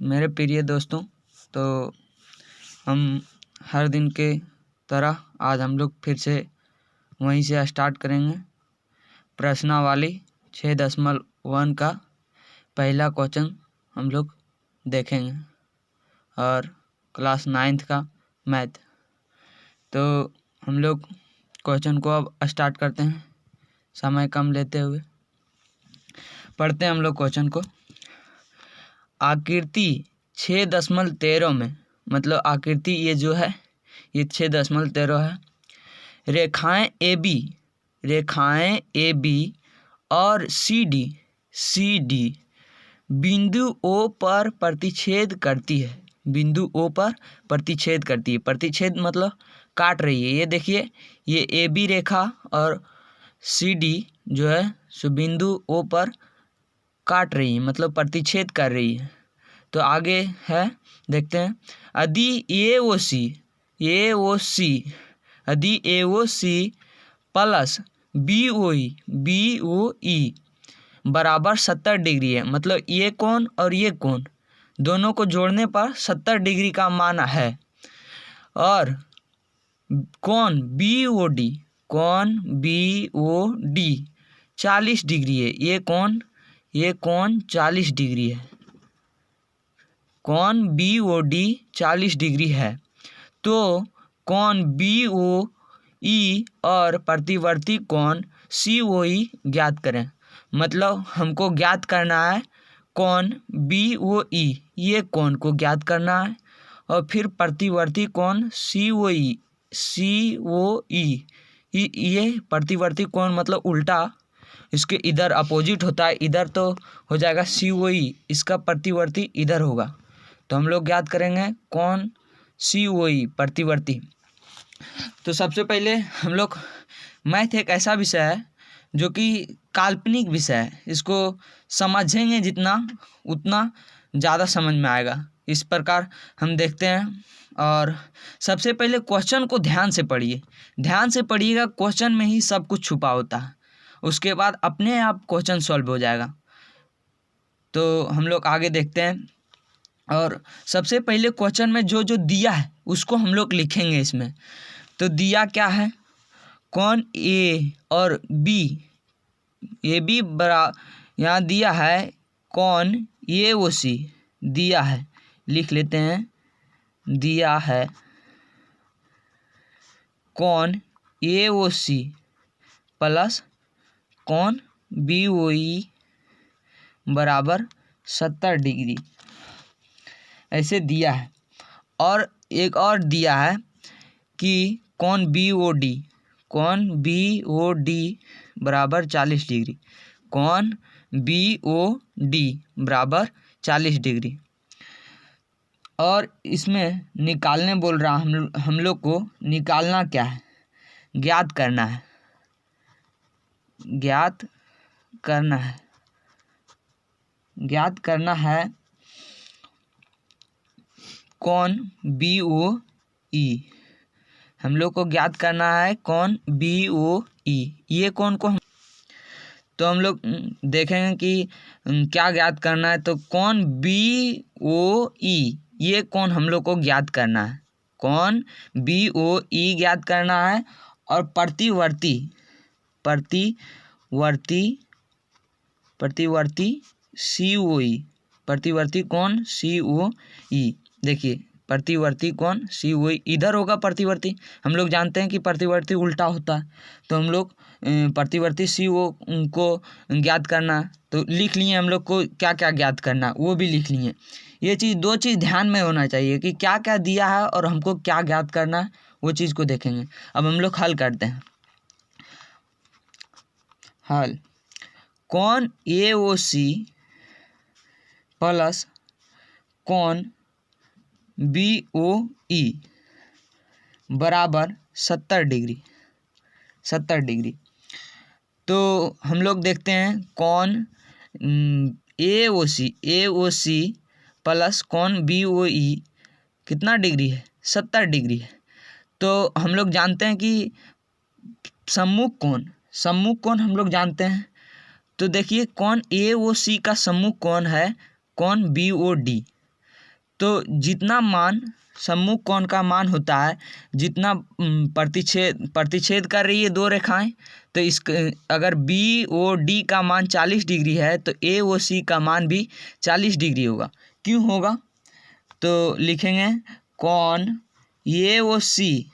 मेरे प्रिय दोस्तों, तो हम हर दिन के तरह आज हम लोग फिर से वहीं से स्टार्ट करेंगे। प्रश्नावली 6.1 का पहला क्वेश्चन हम लोग देखेंगे और क्लास 9th का मैथ। तो हम लोग क्वेश्चन को अब स्टार्ट करते हैं, समय कम लेते हुए पढ़ते हैं हम लोग क्वेश्चन को। आकृति 6.13 में, मतलब आकृति ये जो है ये 6.13 है। रेखाएं ए बी और सी डी बिंदु ओ पर प्रतिच्छेद करती है। बिंदु ओ पर प्रतिच्छेद करती है। प्रतिच्छेद मतलब काट रही है। ये देखिए, ये ए बी रेखा और सी डी जो है सो बिंदु ओ पर काट रही है, मतलब प्रतिच्छेद कर रही है। तो आगे है, देखते हैं। यदि ए ओ सी प्लस बी ओ ई बराबर 70 डिग्री है, मतलब ये कोण और ये कोण दोनों को जोड़ने पर 70 डिग्री का मान है। और कोण बी ओ डी 40 डिग्री है। ये कोण 40 डिग्री है। कोण बी ओ डी 40 डिग्री है। तो कोण बी ओ ई और प्रतिवर्ती कोण सी ओ ई ज्ञात करें। मतलब हमको ज्ञात करना है कोण बी ओ ई, ये कोण को ज्ञात करना है। और फिर प्रतिवर्ती कोण सी ओ ई, ये प्रतिवर्ती कोण मतलब उल्टा, इसके इधर अपोजिट होता है। इधर तो हो जाएगा सी ओ ई, इसका प्रतिवर्ती इधर होगा। तो हम लोग ज्ञात करेंगे कोण सी ओ ई प्रतिवर्ती। तो सबसे पहले हम लोग, मैथ एक ऐसा विषय है जो कि काल्पनिक विषय है। इसको समझेंगे जितना उतना ज़्यादा समझ में आएगा। इस प्रकार हम देखते हैं। और सबसे पहले क्वेश्चन को ध्यान से पढ़िएगा। क्वेश्चन में ही सब कुछ छुपा होता है। उसके बाद अपने आप क्वेश्चन सॉल्व हो जाएगा। तो हम लोग आगे देखते हैं। और सबसे पहले क्वेश्चन में जो दिया है उसको हम लोग लिखेंगे इसमें। तो दिया क्या है, कोण ए और बी, ए बी बरा, यहाँ दिया है कोण ए ओ सी दिया है, लिख लेते हैं। दिया है कोण ए ओ सी प्लस कोण बी ओ ई बराबर 70 डिग्री, ऐसे दिया है। और एक और दिया है कि कोण बी ओ डी बराबर 40 डिग्री। कोण बी ओ डी बराबर 40 डिग्री। और इसमें निकालने बोल रहा हम लोग को निकालना क्या है, ज्ञात करना है कोण बी ओ ई। हम लोग को ज्ञात करना है कोण बी ओ ई। ये कोण को हम लोग देखेंगे कि क्या ज्ञात करना है। तो कोण बी ओ ई, ये कोण हम लोग को ज्ञात करना है। कोण बी ओ ई ज्ञात करना है। और प्रतिवर्ती सी ओ ई, प्रतिवर्ती कोण सी ओ ई। देखिए, प्रतिवर्ती कोण सी ओ ई इधर होगा। प्रतिवर्ती हम लोग जानते हैं कि प्रतिवर्ती उल्टा होता है। तो हम लोग प्रतिवर्ती सी ओ को ज्ञात करना, तो लिख लिए हम लोग को क्या क्या ज्ञात करना वो भी लिख लिए। ये चीज़, दो चीज़ ध्यान में होना चाहिए कि क्या क्या दिया है और हमको क्या ज्ञात करना है, वो चीज़ को देखेंगे। अब हम लोग हल करते हैं। हल, कोण ए ओ सी प्लस कोण बी ओ ई बराबर 70 डिग्री। तो हम लोग देखते हैं कोण ए ओ सी प्लस कोण बी ओ ई कितना डिग्री है, 70 डिग्री है। तो हम लोग जानते हैं कि सम्मुख कोण हम लोग जानते हैं। तो देखिए, कोण ए ओ सी का सम्मुख कोण है कोण बी ओ डी। तो जितना मान सम्मुख कोण का मान होता है, जितना प्रतिच्छेद कर रही है दो रेखाएं, तो इस अगर बी ओ डी का मान 40 डिग्री है तो ए ओ सी का मान भी 40 डिग्री होगा। क्यों होगा? तो लिखेंगे कोण ए ओ सी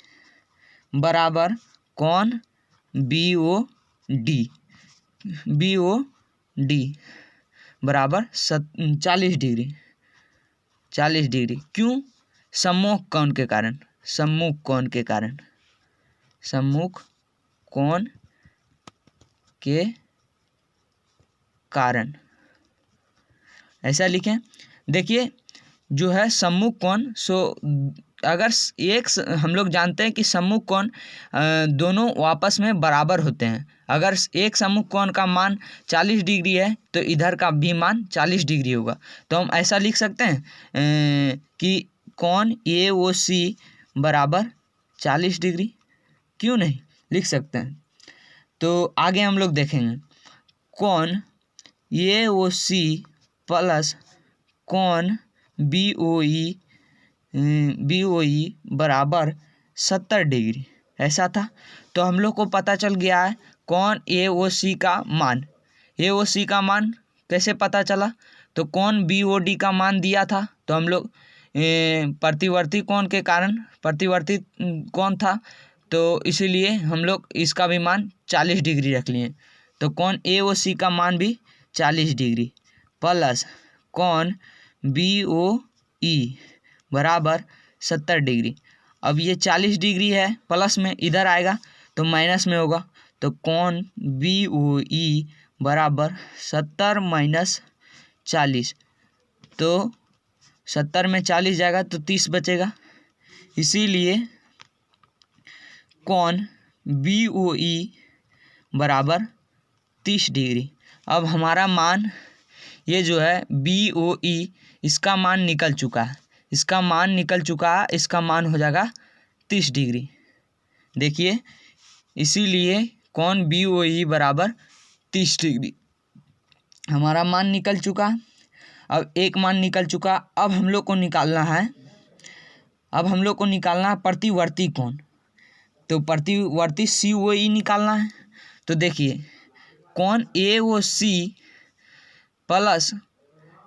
बराबर कोण बी ओ डी बराबर 40 डिग्री। क्यों? सम्मुख कोण के कारण। ऐसा लिखें। देखिए जो है सम्मुख कोण, अगर हम लोग जानते हैं कि सम्मुख कोण दोनों आपस में बराबर होते हैं। अगर एक सम्मुख कोण का मान 40 डिग्री है तो इधर का भी मान 40 डिग्री होगा। तो हम ऐसा लिख सकते हैं कि कोण ए ओ सी बराबर 40 डिग्री। क्यों नहीं लिख सकते हैं? तो आगे हम लोग देखेंगे कोण ए ओ सी प्लस कोण बी ओ ई बराबर 70 डिग्री। ऐसा था। तो हम लोग को पता चल गया है कोण ए ओ सी का मान। कैसे पता चला? तो कोण बी ओ डी का मान दिया था, तो हम लोग प्रतिवर्ती कोण के कारण प्रतिवर्ती कोण था, तो इसीलिए हम लोग इसका भी मान 40 डिग्री रख लिए। तो कोण ए ओ सी का मान भी 40 डिग्री प्लस कोण बी ओ ई बराबर 70 डिग्री। अब ये 40 डिग्री है, प्लस में इधर आएगा तो माइनस में होगा। तो कोण बी ओ ई बराबर 70 माइनस 40, तो 70 में 40 जाएगा तो 30 बचेगा। इसीलिए कोण बी ओ ई बराबर 30 डिग्री। अब हमारा मान ये जो है बी ओ ई, इसका मान निकल चुका है, इसका मान हो जाएगा 30 डिग्री। देखिए इसीलिए कोण बी ओ ई बराबर 30 डिग्री हमारा मान निकल चुका। अब एक मान निकल चुका। अब हम लोग को निकालना है प्रतिवर्ती कोण। तो प्रतिवर्ती सी ओ ई निकालना है। तो देखिए कोण ए ओ सी प्लस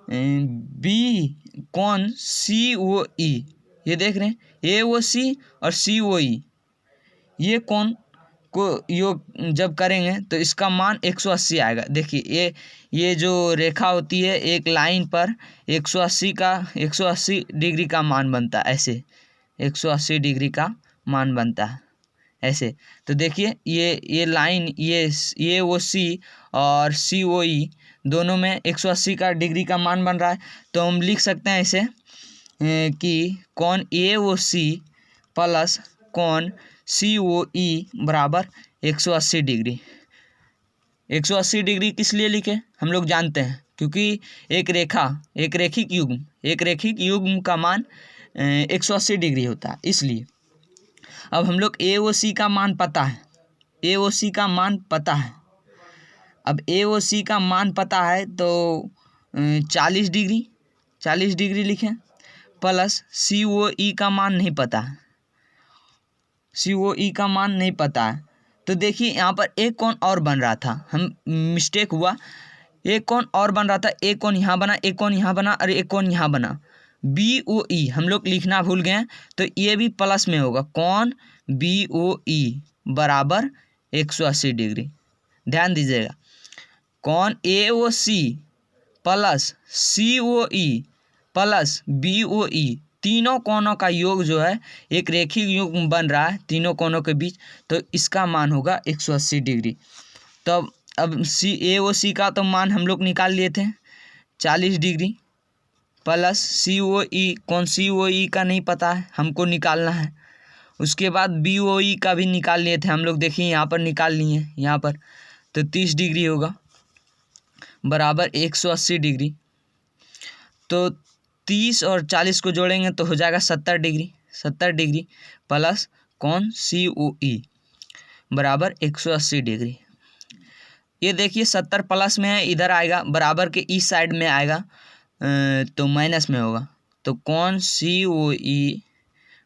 बी कोण सी ओ ई, ये देख रहे हैं ए ओ सी और सी ओ ई, ये कोण को योग जब करेंगे तो इसका मान 180 आएगा। देखिए ये जो रेखा होती है एक लाइन पर 180 डिग्री का मान बनता है। ऐसे 180 डिग्री का मान बनता है ऐसे। तो देखिए ये लाइन ये ओ सी और सी ओ ई दोनों में 180 का डिग्री का मान बन रहा है। तो हम लिख सकते हैं ऐसे कि कोण ए ओ सी प्लस कोण सी ओ ई बराबर 180 डिग्री। 180 डिग्री किस लिए लिखे हम लोग जानते हैं, क्योंकि एक रैखिक युग्म का मान 180 डिग्री होता है, इसलिए। अब हम लोग ए ओ सी का मान पता है, अब ए ओ सी का मान पता है तो 40 डिग्री लिखें प्लस सी ओ ई का मान नहीं पता है। तो देखिए यहाँ पर एक कोण और बन रहा था, हम मिस्टेक हुआ, एक कोण और बन रहा था, एक कोण यहाँ बना, एक कोण यहाँ बना और एक कोण यहाँ बना। बी ओ ई हम लोग लिखना भूल गए हैं, तो ये भी प्लस में होगा। कोण बी ओ ई बराबर 180 डिग्री। ध्यान दीजिएगा, कोण ए ओ सी प्लस सी ओ ई प्लस बी ओ ई, तीनों कोणों का योग जो है एक रेखिक योग बन रहा है तीनों कोणों के बीच, तो इसका मान होगा 180 डिग्री। तो अब सी ए ओ सी का तो मान हम लोग निकाल लिए थे 40 डिग्री प्लस सी ओ ई, कौन सी ओ ई का नहीं पता है, हमको निकालना है। उसके बाद बी ओ ई का भी निकाल लिए थे हम लोग, देखिए यहाँ पर निकाल लिए यहाँ पर, तो 30 डिग्री होगा बराबर 180 डिग्री। तो 30 और 40 को जोड़ेंगे तो हो जाएगा 70 डिग्री प्लस कोण सी ओ ई बराबर 180 डिग्री। ये देखिए 70 प्लस में है, इधर आएगा बराबर के इस साइड में आएगा तो माइनस में होगा, तो कौन COE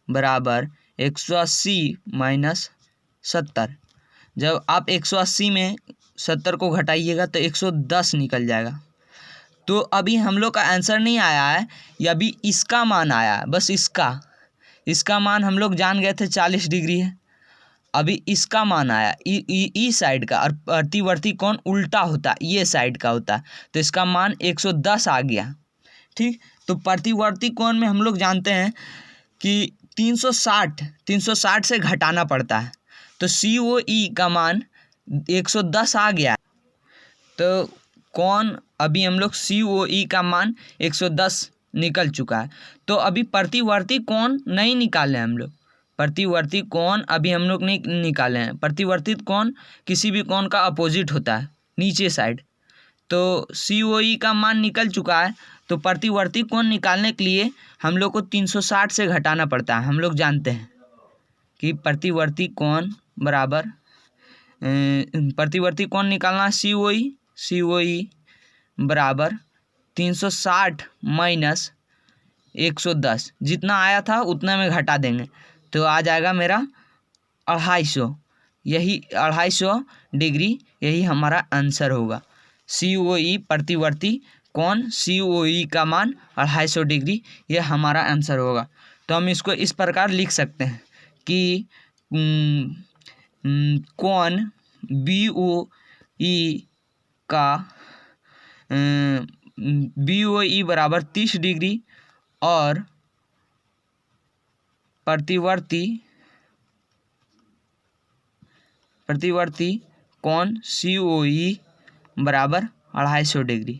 बराबर 180 माइनस 70। जब आप 180 में 70 को घटाइएगा तो 110 निकल जाएगा। तो अभी हम लोग का आंसर नहीं आया है, ये अभी इसका मान आया है, बस इसका मान हम लोग जान गए थे 40 डिग्री है। अभी इसका मान आया ई साइड का, और प्रतिवर्ती कोण उल्टा होता है, ये साइड का होता है, तो इसका मान 110 आ गया। ठीक, तो प्रतिवर्ती कोण में हम लोग जानते हैं कि 360 से घटाना पड़ता है, तो COE का मान 110 आ गया। तो कौन अभी हम लोग COE का मान 110 निकल चुका है। तो अभी प्रतिवर्ती कोण नहीं निकाले हम लोग, प्रतिवर्ती कोण अभी हम लोग नहीं निकाले हैं। प्रतिवर्ती कोण किसी भी कोण का अपोजिट होता है नीचे साइड। तो COE का मान निकल चुका है, तो प्रतिवर्ती कोण निकालने के लिए हम लोग को 360 से घटाना पड़ता है। हम लोग जानते हैं कि प्रतिवर्ती कोण बराबर प्रतिवर्ती कोण निकालना COE बराबर 360 माइनस 110, जितना आया था उतना में घटा देंगे तो आ जाएगा मेरा 250। यही 250 डिग्री, यही हमारा आंसर होगा। COE प्रतिवर्ती कोण COE का मान 250 डिग्री, ये हमारा आंसर होगा। तो हम इसको इस प्रकार लिख सकते हैं कि कोण BOE बराबर 30 डिग्री और प्रतिवर्ती कोण COE बराबर 250 डिग्री,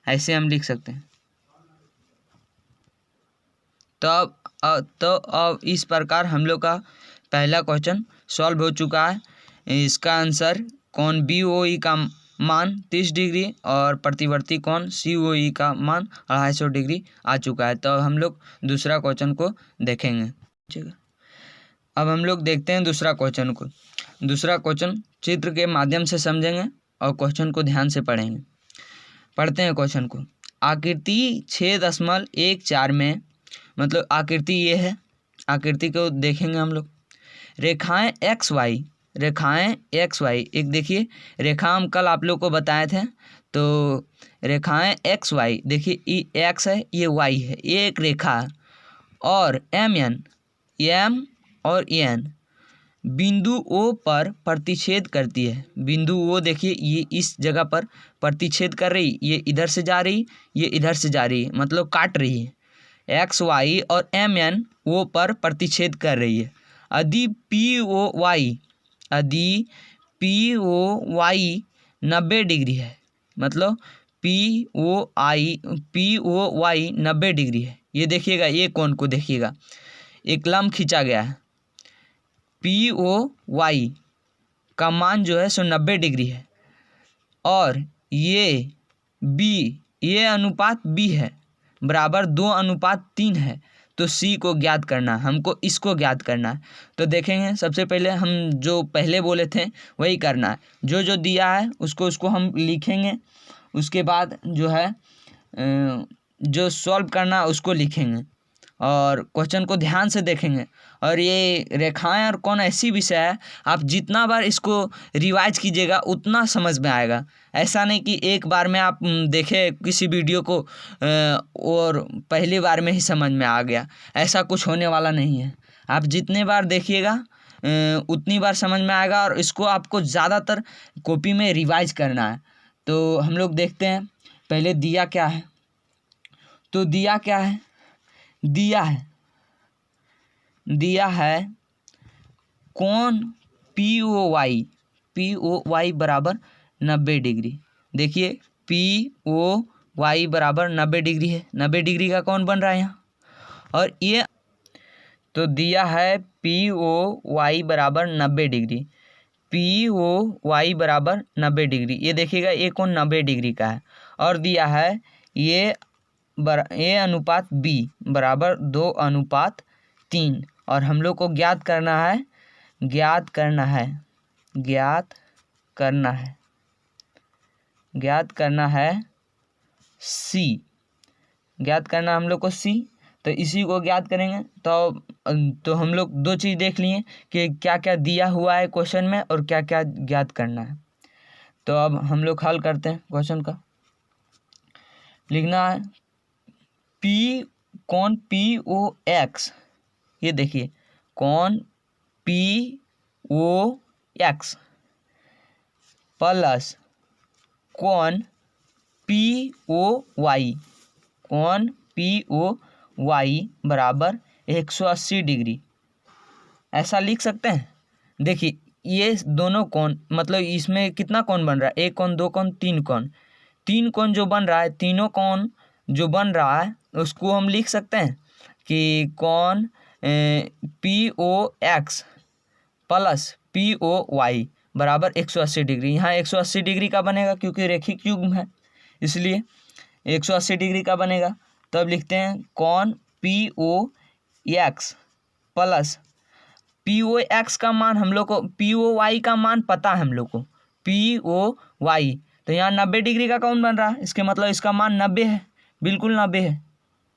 ऐसे हम लिख सकते हैं। तो अब इस प्रकार हम लोग का पहला क्वेश्चन सॉल्व हो चुका है। इसका आंसर कोण BOE का मान 30 डिग्री और प्रतिवर्ती कोण COE का मान 250 डिग्री आ चुका है। तो हम लोग दूसरा क्वेश्चन को देखेंगे। अब हम लोग देखते हैं दूसरा क्वेश्चन को। दूसरा क्वेश्चन चित्र के माध्यम से समझेंगे और क्वेश्चन को ध्यान से पढ़ेंगे। पढ़ते हैं क्वेश्चन को। आकृति 6.14 में, मतलब आकृति ये है, आकृति को देखेंगे हम लोग। रेखाएं एक्स वाई, एक देखिए रेखा हम कल आप लोग को बताए थे। तो रेखाएं एक्स वाई, देखिए ये एक्स है, ये वाई है, ये एक रेखा है। और एम और एन बिंदु O पर प्रतिच्छेद करती है। बिंदु O देखिए ये इस जगह पर प्रतिच्छेद कर रही, ये इधर से जा रही, ये इधर से जा रही है, मतलब काट रही है। XY और MN O पर प्रतिच्छेद कर रही है। यदि POY 90 डिग्री है, मतलब POY 90 डिग्री है। ये देखिएगा, ये कोण को देखिएगा, एक लंब खींचा गया है। POY का मान जो है 90 डिग्री है और ये अनुपात B है बराबर 2:3 है। तो C को ज्ञात करना है, हमको इसको ज्ञात करना है। तो देखेंगे, सबसे पहले हम जो पहले बोले थे वही करना है। जो दिया है उसको हम लिखेंगे, उसके बाद जो है जो सॉल्व करना है उसको लिखेंगे और क्वेश्चन को ध्यान से देखेंगे। और ये रेखाएं और कोण ऐसी विषय है, आप जितना बार इसको रिवाइज कीजिएगा उतना समझ में आएगा। ऐसा नहीं कि एक बार में आप देखें किसी वीडियो को और पहली बार में ही समझ में आ गया, ऐसा कुछ होने वाला नहीं है। आप जितने बार देखिएगा उतनी बार समझ में आएगा और इसको आपको ज़्यादातर कॉपी में रिवाइज करना है। तो हम लोग देखते हैं पहले दिया क्या है। तो दिया क्या है, दिया है कोण POY बराबर 90 डिग्री। देखिए POY बराबर 90 डिग्री है, 90 डिग्री का कोण बन रहा है यहाँ। और ये तो दिया है POY बराबर 90 डिग्री, POY बराबर 90 डिग्री। ये देखिएगा, ये कोण 90 डिग्री का है। और दिया है ये अनुपात B बराबर 2:3 और हम लोग को ज्ञात करना है C, ज्ञात करना हम लोग को C। तो इसी को ज्ञात करेंगे। तो हम लोग दो चीज़ देख लिए कि क्या क्या दिया हुआ है क्वेश्चन में और क्या क्या ज्ञात करना है। तो अब हम लोग हल करते हैं क्वेश्चन का। लिखना है कौन POX, ये देखिए कौन POX प्लस कौन POY, कौन POY बराबर 180 डिग्री, ऐसा लिख सकते हैं। देखिए ये दोनों कोण मतलब इसमें कितना कोण बन रहा है, एक कोण, दो कोण, तीन कोण, तीन कोण जो बन रहा है, तीनों कोण जो बन रहा है उसको हम लिख सकते हैं कि कौन POX प्लस POY बराबर 180 डिग्री। यहाँ 180 डिग्री का बनेगा क्योंकि रेखिक युग्म है, इसलिए 180 डिग्री का बनेगा। तो अब लिखते हैं कौन POX प्लस POX का मान हम लोग को, POY का मान पता है हम लोग को, POY तो यहाँ 90 डिग्री का कौन बन रहा है, इसके मतलब इसका मान 90 है, बिल्कुल 90 है,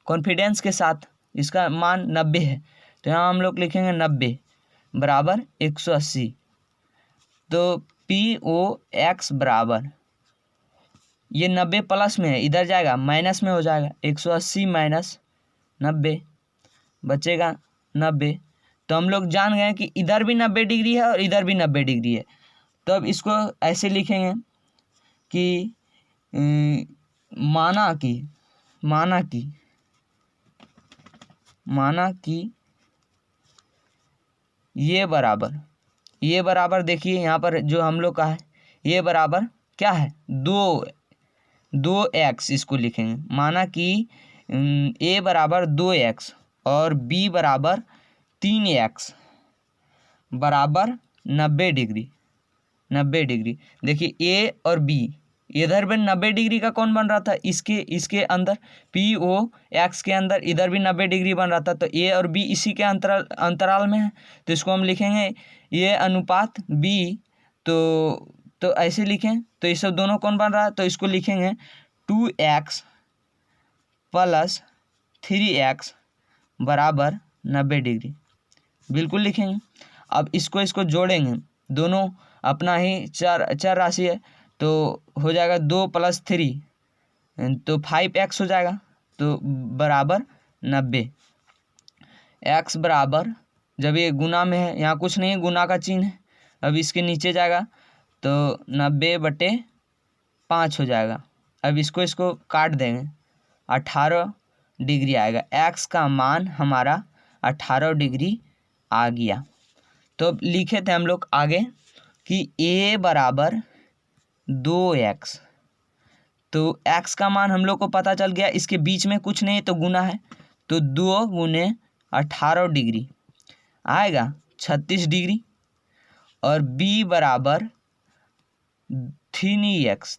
कॉन्फिडेंस के साथ इसका मान 90 है। तो यहाँ हम लोग लिखेंगे 90 बराबर 180। तो POX बराबर ये 90 प्लस में है, इधर जाएगा माइनस में हो जाएगा, 180 माइनस 90 बचेगा 90। तो हम लोग जान गए कि इधर भी 90 डिग्री है और इधर भी 90 डिग्री है। तो अब इसको ऐसे लिखेंगे कि माना कि ये बराबर देखिए यहाँ पर जो हम लोग का है, ये बराबर क्या है, 2x, इसको लिखेंगे। माना कि A बराबर 2x और B बराबर 3x बराबर 90 डिग्री। देखिए A और B इधर भी 90 डिग्री का कौन बन रहा था, इसके अंदर POX के अंदर इधर भी 90 डिग्री बन रहा था। तो A और B इसी के अंतराल में है, तो इसको हम लिखेंगे ये अनुपात B। तो ऐसे लिखें, तो ये सब दोनों कौन बन रहा है, तो इसको लिखेंगे 2x प्लस 3x बराबर 90 डिग्री, बिल्कुल लिखेंगे। अब इसको जोड़ेंगे, दोनों अपना ही चर राशि है, तो हो जाएगा 2 + 3 तो 5x हो जाएगा, तो बराबर 90। x बराबर, जब ये गुना में है, यहाँ कुछ नहीं है, गुना का चिन्ह है, अब इसके नीचे जाएगा तो 90/5 हो जाएगा। अब इसको काट देंगे, 18 डिग्री आएगा। x का मान हमारा 18 डिग्री आ गया। तो अब लिखे थे हम लोग आगे कि A बराबर 2x, तो x का मान हम लोग को पता चल गया, इसके बीच में कुछ नहीं तो गुना है, तो 2 × 18 डिग्री आएगा 36 डिग्री। और B बराबर 3x,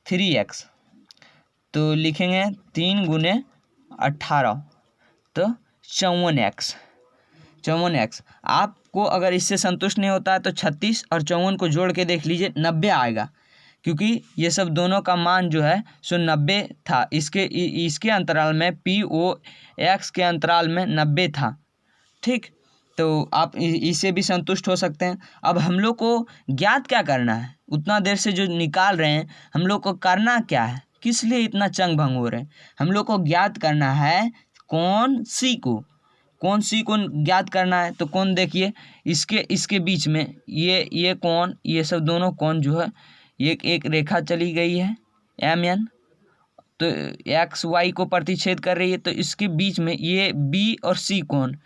तो लिखेंगे 3 × 18 तो 54x। आपको अगर इससे संतुष्ट नहीं होता है तो 36 और 54 को जोड़ के देख लीजिए, 90 आएगा, क्योंकि ये सब दोनों का मान जो है सो 90 था। इसके अंतराल में POX के अंतराल में 90 था, ठीक। तो आप इससे भी संतुष्ट हो सकते हैं। अब हम लोग को ज्ञात क्या करना है, उतना देर से जो निकाल रहे हैं हम लोग को करना क्या है, किस लिए इतना चंग भंग हो रहे हैं। हम लोग को ज्ञात करना है कौन सी को ज्ञात करना है। तो कौन देखिए, इसके बीच में ये कौन, ये सब दोनों कौन जो है, ये एक रेखा चली गई है MN, तो XY को प्रतिच्छेद कर रही है। तो इसके बीच में ये B और C कोण,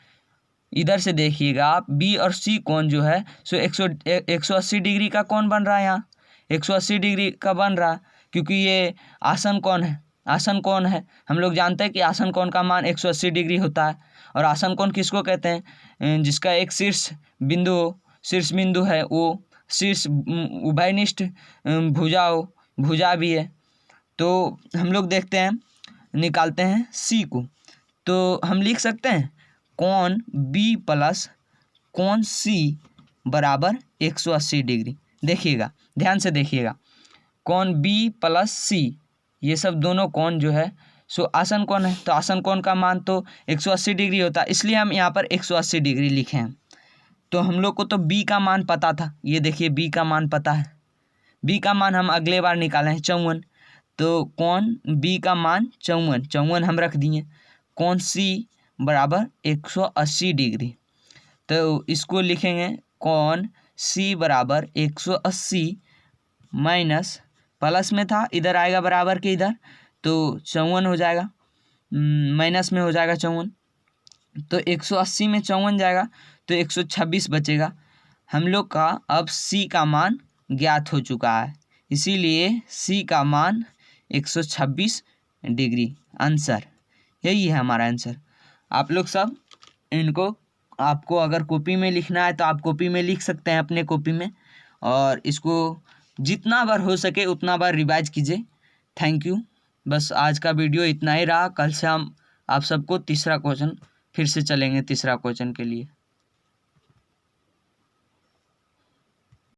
इधर से देखिएगा आप, B और C कोण जो है सो 180 डिग्री का कौन बन रहा है, यहाँ 180 डिग्री का बन रहा, क्योंकि ये आसन कोण है। हम लोग जानते हैं कि आसन कोण का मान 180 डिग्री होता है। और आसन कोण किसको कहते हैं, जिसका एक शीर्ष बिंदु है, वो शीर्ष उभयनिष्ठ भुजा भी है। तो हम लोग देखते हैं, निकालते हैं C को, तो हम लिख सकते हैं कौन B प्लस कौन C बराबर 180 डिग्री। देखिएगा, ध्यान से देखिएगा, कौन B प्लस C, ये सब दोनों कौन जो है सो आसन कोण है, तो आसन कोण का मान तो 180 डिग्री होता है, इसलिए हम यहाँ पर 180 डिग्री लिखे हैं। तो हम लोग को तो बी का मान पता था, ये देखिए बी का मान पता है, बी का मान हम अगले बार निकाले हैं 54। तो कोण बी का मान 54 हम रख दिए। कोण सी बराबर 180 डिग्री, तो इसको लिखेंगे कोण सी बराबर 180 माइनस, प्लस में था इधर आएगा बराबर के इधर, तो 54 हो जाएगा, माइनस में हो जाएगा 54, तो 180 में 54 जाएगा तो 126 बचेगा। हम लोग का अब सी का मान ज्ञात हो चुका है, इसीलिए सी का मान 126 डिग्री आंसर, यही है हमारा आंसर। आप लोग सब इनको, आपको अगर कॉपी में लिखना है तो आप कॉपी में लिख सकते हैं अपने कॉपी में, और इसको जितना बार हो सके उतना बार रिवाइज कीजिए। Thank you. बस आज का वीडियो इतना ही रहा, कल से हम आप सबको तीसरा क्वेश्चन फिर से चलेंगे तीसरा क्वेश्चन के लिए।